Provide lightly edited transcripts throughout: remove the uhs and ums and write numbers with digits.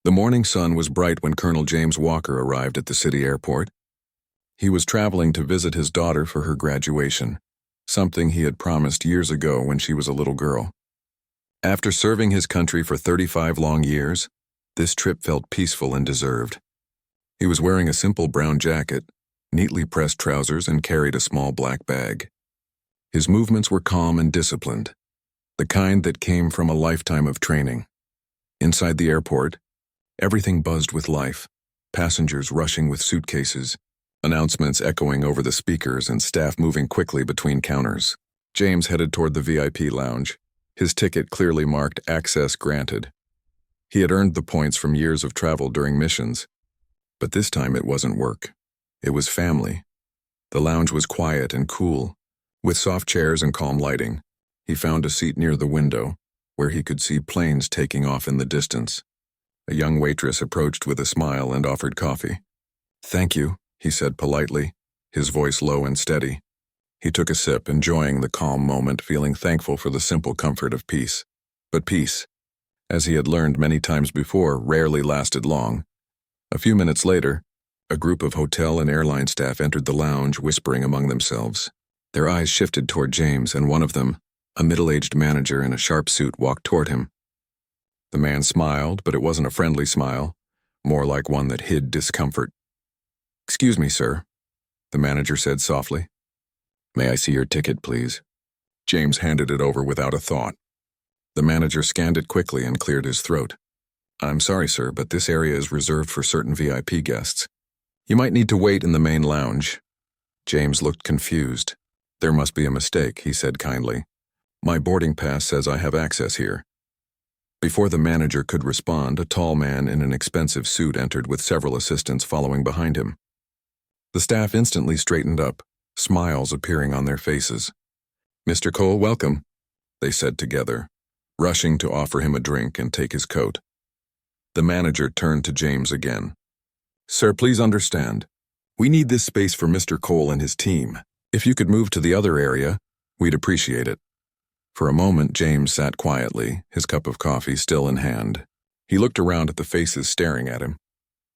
The morning sun was bright when Colonel James Walker arrived at the city airport. He was traveling to visit his daughter for her graduation, something he had promised years ago when she was a little girl. After serving his country for 35 long years, this trip felt peaceful and deserved. He was wearing a simple brown jacket, neatly pressed trousers, and carried a small black bag. His movements were calm and disciplined, the kind that came from a lifetime of training. Inside the airport, everything buzzed with life, passengers rushing with suitcases, announcements echoing over the speakers, and staff moving quickly between counters. James headed toward the VIP lounge, his ticket clearly marked Access Granted. He had earned the points from years of travel during missions, but this time it wasn't work. It was family. The lounge was quiet and cool, with soft chairs and calm lighting. He found a seat near the window, where he could see planes taking off in the distance. A young waitress approached with a smile and offered coffee. "Thank you," he said politely, his voice low and steady. He took a sip, enjoying the calm moment, feeling thankful for the simple comfort of peace. But peace, as he had learned many times before, rarely lasted long. A few minutes later, a group of hotel and airline staff entered the lounge, whispering among themselves. Their eyes shifted toward James, and one of them, a middle-aged manager in a sharp suit, walked toward him. The man smiled, but it wasn't a friendly smile, more like one that hid discomfort. "Excuse me, sir," the manager said softly. "May I see your ticket, please?" James handed it over without a thought. The manager scanned it quickly and cleared his throat. "I'm sorry, sir, but this area is reserved for certain VIP guests. You might need to wait in the main lounge." James looked confused. "There must be a mistake," he said kindly. "My boarding pass says I have access here." Before the manager could respond, a tall man in an expensive suit entered with several assistants following behind him. The staff instantly straightened up, smiles appearing on their faces. "Mr. Cole, welcome," they said together, rushing to offer him a drink and take his coat. The manager turned to James again. "Sir, please understand. We need this space for Mr. Cole and his team. If you could move to the other area, we'd appreciate it." For a moment, James sat quietly, his cup of coffee still in hand. He looked around at the faces staring at him,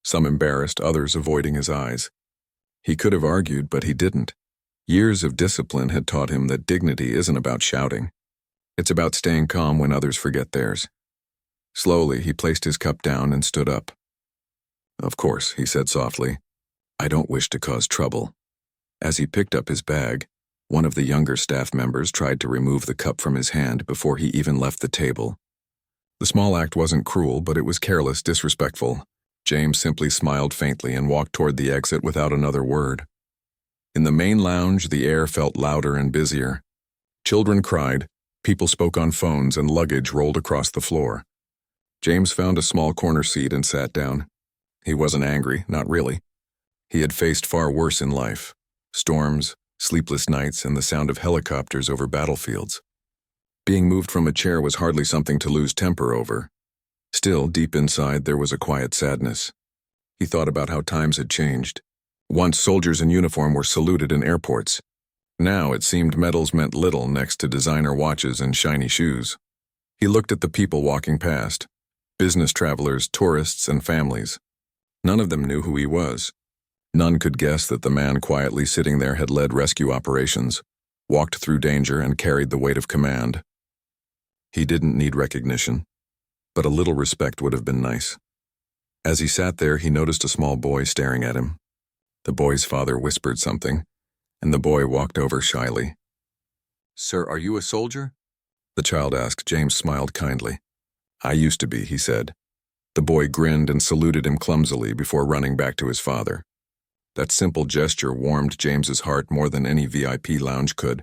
some embarrassed, others avoiding his eyes. He could have argued, but he didn't. Years of discipline had taught him that dignity isn't about shouting. It's about staying calm when others forget theirs. Slowly, he placed his cup down and stood up. "Of course," he said softly. "I don't wish to cause trouble." As he picked up his bag, one of the younger staff members tried to remove the cup from his hand before he even left the table. The small act wasn't cruel, but it was careless, disrespectful. James simply smiled faintly and walked toward the exit without another word. In the main lounge, the air felt louder and busier. Children cried, people spoke on phones, and luggage rolled across the floor. James found a small corner seat and sat down. He wasn't angry, not really. He had faced far worse in life: storms, sleepless nights, and the sound of helicopters over battlefields. Being moved from a chair was hardly something to lose temper over. Still, deep inside, there was a quiet sadness. He thought about how times had changed. Once soldiers in uniform were saluted in airports. Now it seemed medals meant little next to designer watches and shiny shoes. He looked at the people walking past: business travelers, tourists, and families. None of them knew who he was. None could guess that the man quietly sitting there had led rescue operations, walked through danger, and carried the weight of command. He didn't need recognition, but a little respect would have been nice. As he sat there, he noticed a small boy staring at him. The boy's father whispered something, and the boy walked over shyly. "Sir, are you a soldier?" the child asked. James smiled kindly. "I used to be," he said. The boy grinned and saluted him clumsily before running back to his father. That simple gesture warmed James's heart more than any VIP lounge could.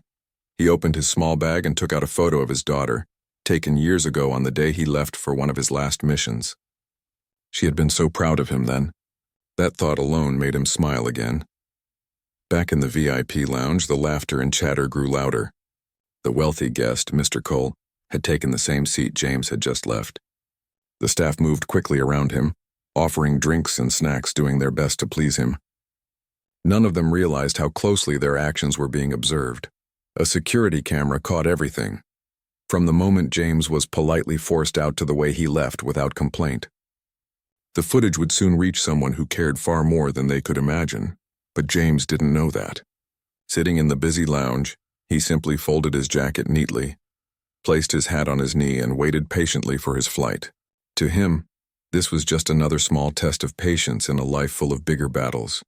He opened his small bag and took out a photo of his daughter, taken years ago on the day he left for one of his last missions. She had been so proud of him then. That thought alone made him smile again. Back in the VIP lounge, the laughter and chatter grew louder. The wealthy guest, Mr. Cole, had taken the same seat James had just left. The staff moved quickly around him, offering drinks and snacks, doing their best to please him. None of them realized how closely their actions were being observed. A security camera caught everything, from the moment James was politely forced out to the way he left without complaint. The footage would soon reach someone who cared far more than they could imagine, but James didn't know that. Sitting in the busy lounge, he simply folded his jacket neatly, placed his hat on his knee, and waited patiently for his flight. To him, this was just another small test of patience in a life full of bigger battles.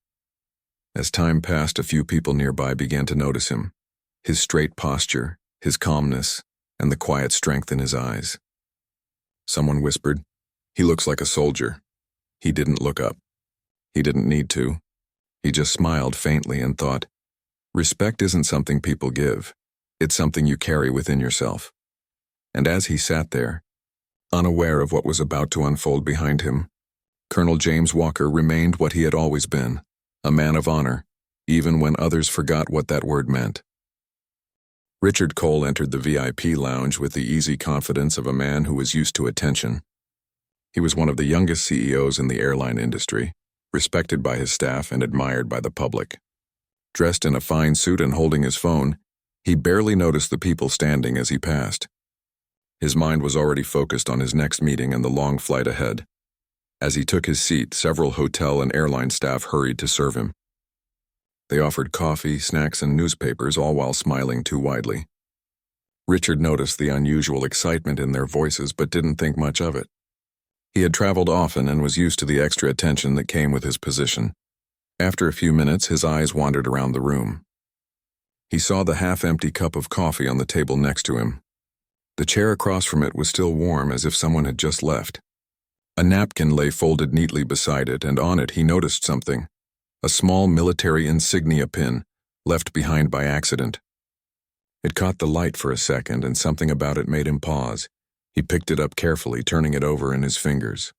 As time passed, a few people nearby began to notice him. His straight posture, his calmness, and the quiet strength in his eyes. Someone whispered, "He looks like a soldier." He didn't look up. He didn't need to. He just smiled faintly and thought, respect isn't something people give. It's something you carry within yourself. And as he sat there, unaware of what was about to unfold behind him, Colonel James Walker remained what he had always been, a man of honor, even when others forgot what that word meant. Richard Cole entered the VIP lounge with the easy confidence of a man who was used to attention. He was one of the youngest CEOs in the airline industry, respected by his staff and admired by the public. Dressed in a fine suit and holding his phone, he barely noticed the people standing as he passed. His mind was already focused on his next meeting and the long flight ahead. As he took his seat, several hotel and airline staff hurried to serve him. They offered coffee, snacks, and newspapers, all while smiling too widely. Richard noticed the unusual excitement in their voices but didn't think much of it. He had traveled often and was used to the extra attention that came with his position. After a few minutes, his eyes wandered around the room. He saw the half-empty cup of coffee on the table next to him. The chair across from it was still warm, as if someone had just left. A napkin lay folded neatly beside it, and on it he noticed something. A small military insignia pin, left behind by accident. It caught the light for a second, and something about it made him pause. He picked it up carefully, turning it over in his fingers.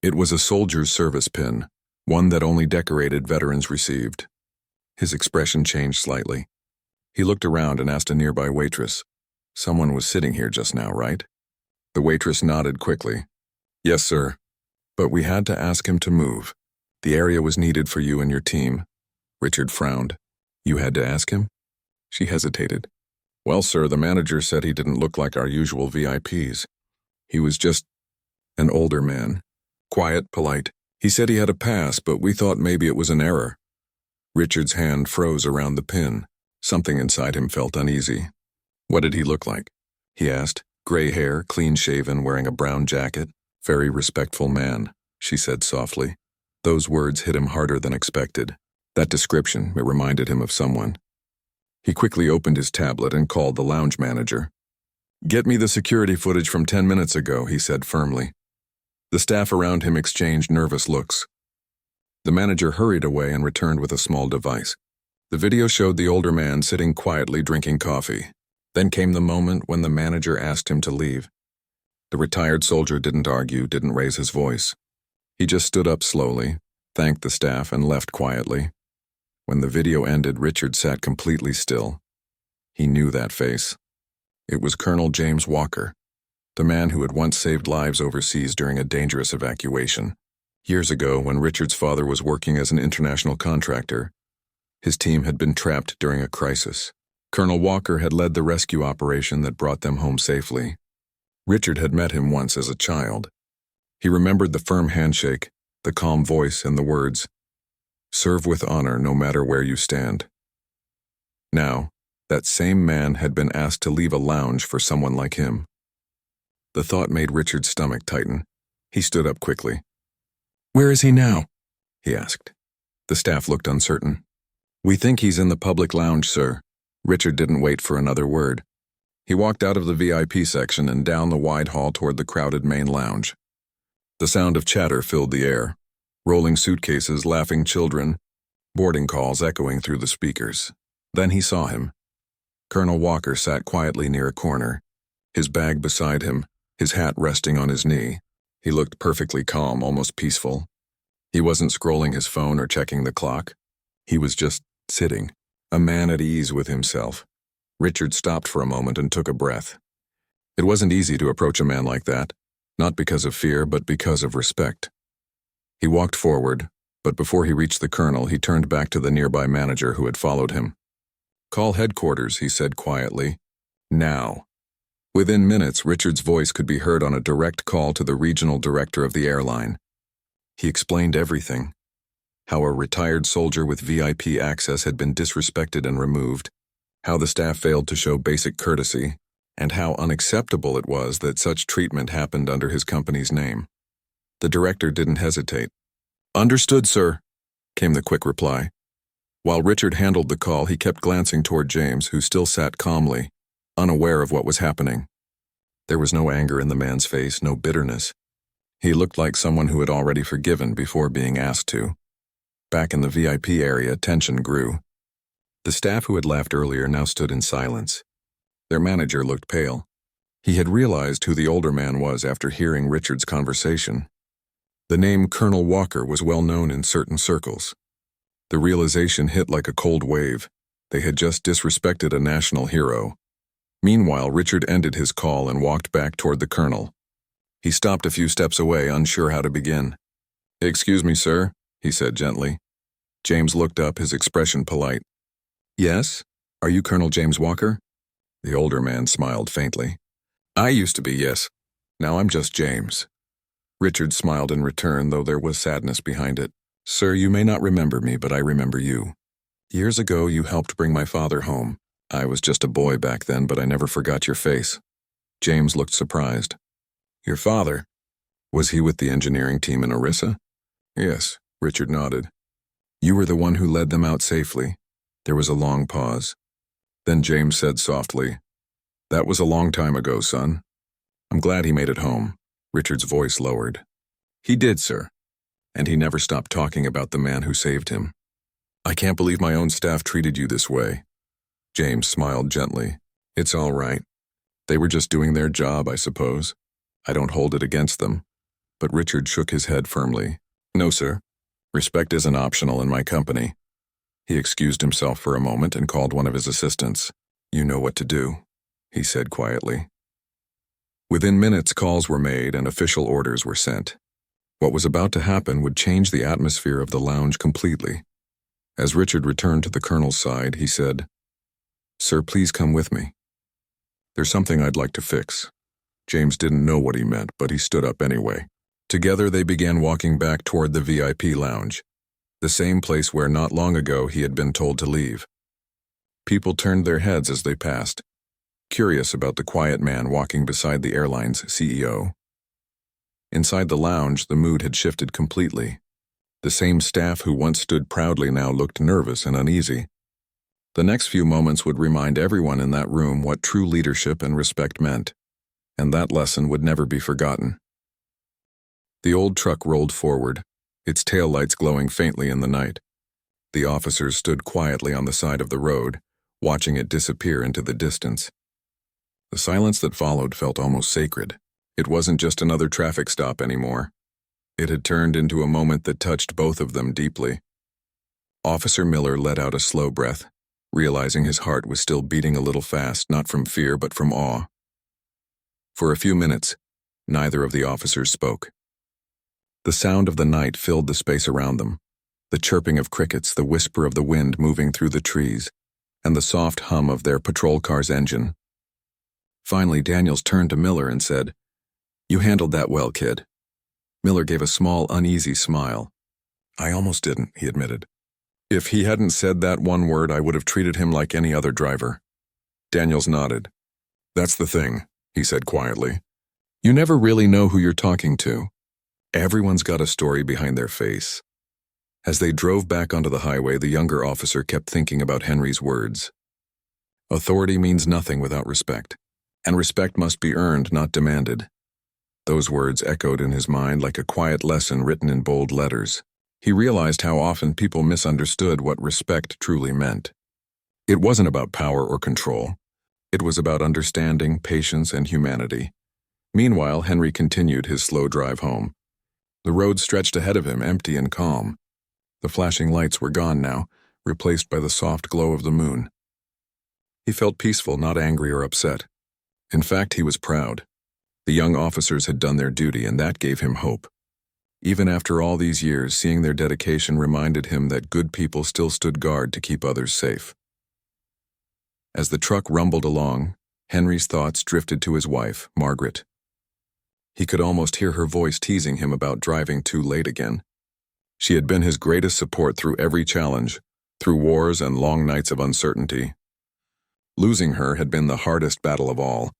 It was a soldier's service pin, one that only decorated veterans received. His expression changed slightly. He looked around and asked a nearby waitress, "Someone was sitting here just now, right?" The waitress nodded quickly. "Yes, sir. But we had to ask him to move. The area was needed for you and your team." Richard frowned. "You had to ask him?" She hesitated. "Well, sir, the manager said he didn't look like our usual VIPs. He was just an older man. Quiet, polite. He said he had a pass, but we thought maybe it was an error." Richard's hand froze around the pin. Something inside him felt uneasy. "What did he look like?" he asked. "Gray hair, clean-shaven, wearing a brown jacket. Very respectful man," she said softly. Those words hit him harder than expected. That description, it reminded him of someone. He quickly opened his tablet and called the lounge manager. "Get me the security footage from 10 minutes ago," he said firmly. The staff around him exchanged nervous looks. The manager hurried away and returned with a small device. The video showed the older man sitting quietly drinking coffee. Then came the moment when the manager asked him to leave. The retired soldier didn't argue, didn't raise his voice. He just stood up slowly, thanked the staff, and left quietly. When the video ended, Richard sat completely still. He knew that face. It was Colonel James Walker, the man who had once saved lives overseas during a dangerous evacuation. Years ago, when Richard's father was working as an international contractor, his team had been trapped during a crisis. Colonel Walker had led the rescue operation that brought them home safely. Richard had met him once as a child. He remembered the firm handshake, the calm voice, and the words, "Serve with honor no matter where you stand." Now, that same man had been asked to leave a lounge for someone like him. The thought made Richard's stomach tighten. He stood up quickly. "Where is he now?" he asked. The staff looked uncertain. "We think he's in the public lounge, sir." Richard didn't wait for another word. He walked out of the VIP section and down the wide hall toward the crowded main lounge. The sound of chatter filled the air. Rolling suitcases, laughing children, boarding calls echoing through the speakers. Then he saw him. Colonel Walker sat quietly near a corner, his bag beside him, his hat resting on his knee. He looked perfectly calm, almost peaceful. He wasn't scrolling his phone or checking the clock. He was just sitting, a man at ease with himself. Richard stopped for a moment and took a breath. It wasn't easy to approach a man like that, not because of fear, but because of respect. He walked forward, but before he reached the colonel, he turned back to the nearby manager who had followed him. "Call headquarters," he said quietly. "Now." Within minutes, Richard's voice could be heard on a direct call to the regional director of the airline. He explained everything. How a retired soldier with VIP access had been disrespected and removed, how the staff failed to show basic courtesy, and how unacceptable it was that such treatment happened under his company's name. The director didn't hesitate. "Understood, sir," came the quick reply. While Richard handled the call, he kept glancing toward James, who still sat calmly, unaware of what was happening. There was no anger in the man's face, no bitterness. He looked like someone who had already forgiven before being asked to. Back in the VIP area, tension grew. The staff who had laughed earlier now stood in silence. Their manager looked pale. He had realized who the older man was after hearing Richard's conversation. The name Colonel Walker was well known in certain circles. The realization hit like a cold wave. They had just disrespected a national hero. Meanwhile, Richard ended his call and walked back toward the colonel. He stopped a few steps away, unsure how to begin. "Excuse me, sir," he said gently. James looked up, his expression polite. "Yes? Are you Colonel James Walker?" The older man smiled faintly. "I used to be, yes. Now I'm just James." Richard smiled in return, though there was sadness behind it. "Sir, you may not remember me, but I remember you. Years ago, you helped bring my father home. I was just a boy back then, but I never forgot your face." James looked surprised. "Your father? Was he with the engineering team in Orissa?" "Yes," Richard nodded. "You were the one who led them out safely." There was a long pause. Then James said softly, "That was a long time ago, son. I'm glad he made it home." Richard's voice lowered. "He did, sir. And he never stopped talking about the man who saved him." "I can't believe my own staff treated you this way." James smiled gently. "It's all right. They were just doing their job, I suppose. I don't hold it against them." But Richard shook his head firmly. "No, sir. Respect isn't optional in my company." He excused himself for a moment and called one of his assistants. "You know what to do," he said quietly. Within minutes, calls were made and official orders were sent. What was about to happen would change the atmosphere of the lounge completely. As Richard returned to the colonel's side, he said, "Sir, please come with me. There's something I'd like to fix." James didn't know what he meant, but he stood up anyway. Together they began walking back toward the VIP lounge, the same place where not long ago he had been told to leave. People turned their heads as they passed, curious about the quiet man walking beside the airline's CEO. Inside the lounge, the mood had shifted completely. The same staff who once stood proudly now looked nervous and uneasy. The next few moments would remind everyone in that room what true leadership and respect meant, and that lesson would never be forgotten. The old truck rolled forward, its taillights glowing faintly in the night. The officers stood quietly on the side of the road, watching it disappear into the distance. The silence that followed felt almost sacred. It wasn't just another traffic stop anymore. It had turned into a moment that touched both of them deeply. Officer Miller let out a slow breath, realizing his heart was still beating a little fast, not from fear but from awe. For a few minutes, neither of the officers spoke. The sound of the night filled the space around them, the chirping of crickets, the whisper of the wind moving through the trees, and the soft hum of their patrol car's engine. Finally, Daniels turned to Miller and said, "You handled that well, kid." Miller gave a small, uneasy smile. "I almost didn't," he admitted. "If he hadn't said that one word, I would have treated him like any other driver." Daniels nodded. "That's the thing," he said quietly. "You never really know who you're talking to. Everyone's got a story behind their face." As they drove back onto the highway, the younger officer kept thinking about Henry's words. Authority means nothing without respect, and respect must be earned, not demanded. Those words echoed in his mind like a quiet lesson written in bold letters. He realized how often people misunderstood what respect truly meant. It wasn't about power or control. It was about understanding, patience, and humanity. Meanwhile, Henry continued his slow drive home. The road stretched ahead of him, empty and calm. The flashing lights were gone now, replaced by the soft glow of the moon. He felt peaceful, not angry or upset. In fact, he was proud. The young officers had done their duty, and that gave him hope. Even after all these years, seeing their dedication reminded him that good people still stood guard to keep others safe. As the truck rumbled along, Henry's thoughts drifted to his wife, Margaret. He could almost hear her voice teasing him about driving too late again. She had been his greatest support through every challenge, through wars and long nights of uncertainty. Losing her had been the hardest battle of all,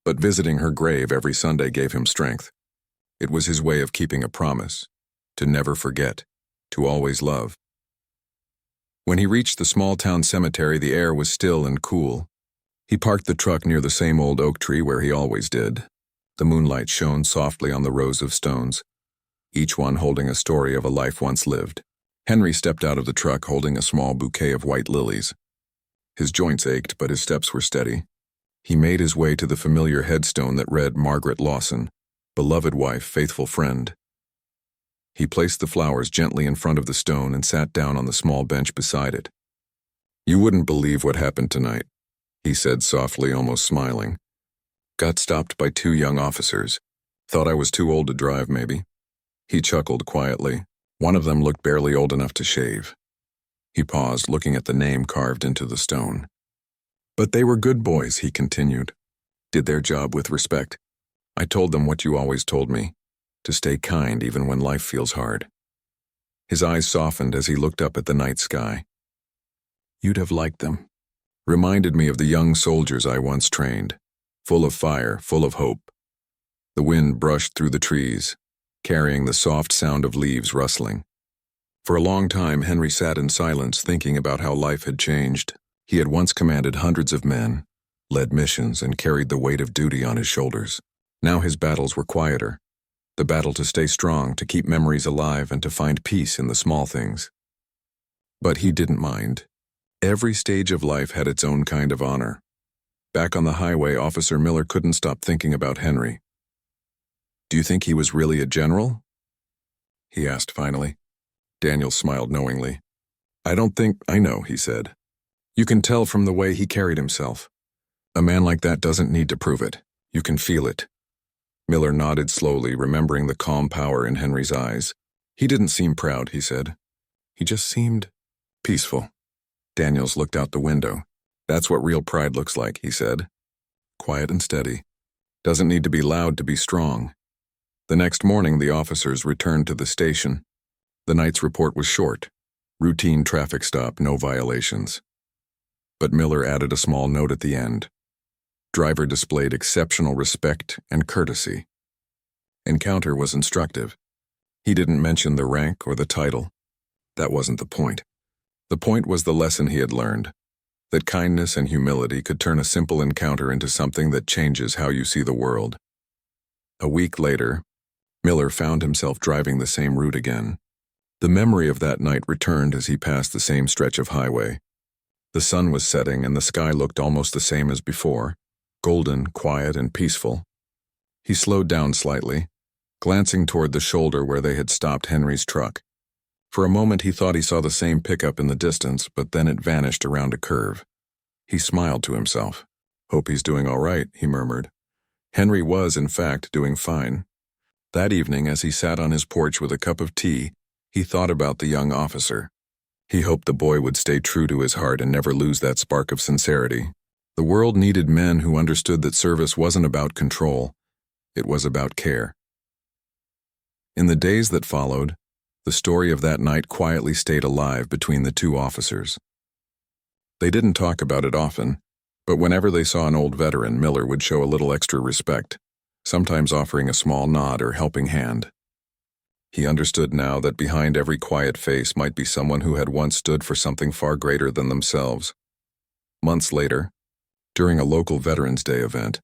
but visiting her grave every Sunday gave him strength. It was his way of keeping a promise, to never forget, to always love. When he reached the small-town cemetery, the air was still and cool. He parked the truck near the same old oak tree where he always did. The moonlight shone softly on the rows of stones, each one holding a story of a life once lived. Henry stepped out of the truck holding a small bouquet of white lilies. His joints ached, but his steps were steady. He made his way to the familiar headstone that read Margaret Lawson, beloved wife, faithful friend. He placed the flowers gently in front of the stone and sat down on the small bench beside it. "You wouldn't believe what happened tonight," he said softly, almost smiling. "Got stopped by 2 young officers. Thought I was too old to drive, maybe." He chuckled quietly. One of them looked barely old enough to shave. He paused, looking at the name carved into the stone. "But they were good boys," he continued. "Did their job with respect. I told them what you always told me, to stay kind even when life feels hard." His eyes softened as he looked up at the night sky. "You'd have liked them. Reminded me of the young soldiers I once trained, full of fire, full of hope." The wind brushed through the trees, carrying the soft sound of leaves rustling. For a long time, Henry sat in silence, thinking about how life had changed. He had once commanded hundreds of men, led missions, and carried the weight of duty on his shoulders. Now his battles were quieter. The battle to stay strong, to keep memories alive, and to find peace in the small things. But he didn't mind. Every stage of life had its own kind of honor. Back on the highway, Officer Miller couldn't stop thinking about Henry. "Do you think he was really a general?" he asked finally. Daniel smiled knowingly. "I don't think I know," he said. "You can tell from the way he carried himself. A man like that doesn't need to prove it. You can feel it." Miller nodded slowly, remembering the calm power in Henry's eyes. "He didn't seem proud," he said. "He just seemed peaceful." Daniels looked out the window. "That's what real pride looks like," he said. "Quiet and steady. Doesn't need to be loud to be strong." The next morning, the officers returned to the station. The night's report was short. Routine traffic stop, no violations. But Miller added a small note at the end. Driver displayed exceptional respect and courtesy. Encounter was instructive. He didn't mention the rank or the title. That wasn't the point. The point was the lesson he had learned, that kindness and humility could turn a simple encounter into something that changes how you see the world. A week later, Miller found himself driving the same route again. The memory of that night returned as he passed the same stretch of highway. The sun was setting and the sky looked almost the same as before, golden, quiet, and peaceful. He slowed down slightly, glancing toward the shoulder where they had stopped Henry's truck. For a moment he thought he saw the same pickup in the distance, but then it vanished around a curve. He smiled to himself. "Hope he's doing all right," he murmured. Henry was, in fact, doing fine. That evening, as he sat on his porch with a cup of tea, he thought about the young officer. He hoped the boy would stay true to his heart and never lose that spark of sincerity. The world needed men who understood that service wasn't about control. It was about care. In the days that followed, the story of that night quietly stayed alive between the 2 officers. They didn't talk about it often, but whenever they saw an old veteran, Miller would show a little extra respect, sometimes offering a small nod or helping hand. He understood now that behind every quiet face might be someone who had once stood for something far greater than themselves. Months later, during a local Veterans Day event,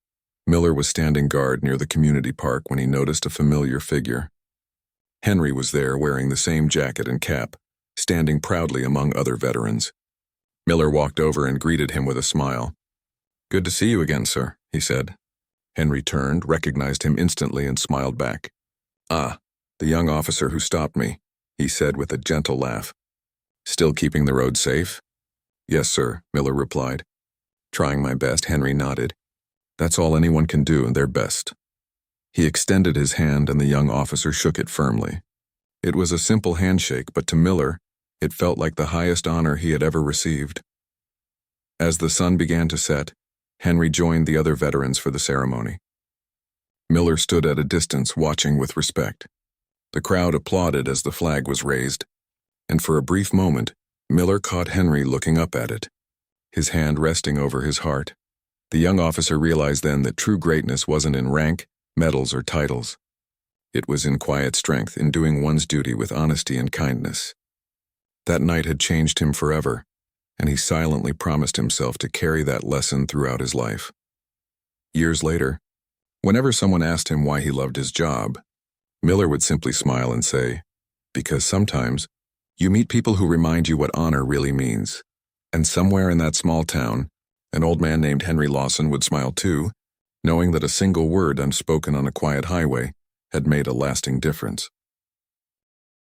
Miller was standing guard near the community park when he noticed a familiar figure. Henry was there wearing the same jacket and cap, standing proudly among other veterans. Miller walked over and greeted him with a smile. "Good to see you again, sir," he said. Henry turned, recognized him instantly, and smiled back. "Ah, the young officer who stopped me," he said with a gentle laugh. "Still keeping the road safe?" "Yes, sir," Miller replied. "Trying my best," Henry nodded. "That's all anyone can do, and their best." He extended his hand and the young officer shook it firmly. It was a simple handshake, but to Miller, it felt like the highest honor he had ever received. As the sun began to set, Henry joined the other veterans for the ceremony. Miller stood at a distance, watching with respect. The crowd applauded as the flag was raised, and for a brief moment, Miller caught Henry looking up at it, his hand resting over his heart. The young officer realized then that true greatness wasn't in rank, medals, or titles. It was in quiet strength, in doing one's duty with honesty and kindness. That night had changed him forever, and he silently promised himself to carry that lesson throughout his life. Years later, whenever someone asked him why he loved his job, Miller would simply smile and say, "Because sometimes you meet people who remind you what honor really means." And somewhere in that small town, an old man named Henry Lawson would smile too, knowing that a single word unspoken on a quiet highway had made a lasting difference.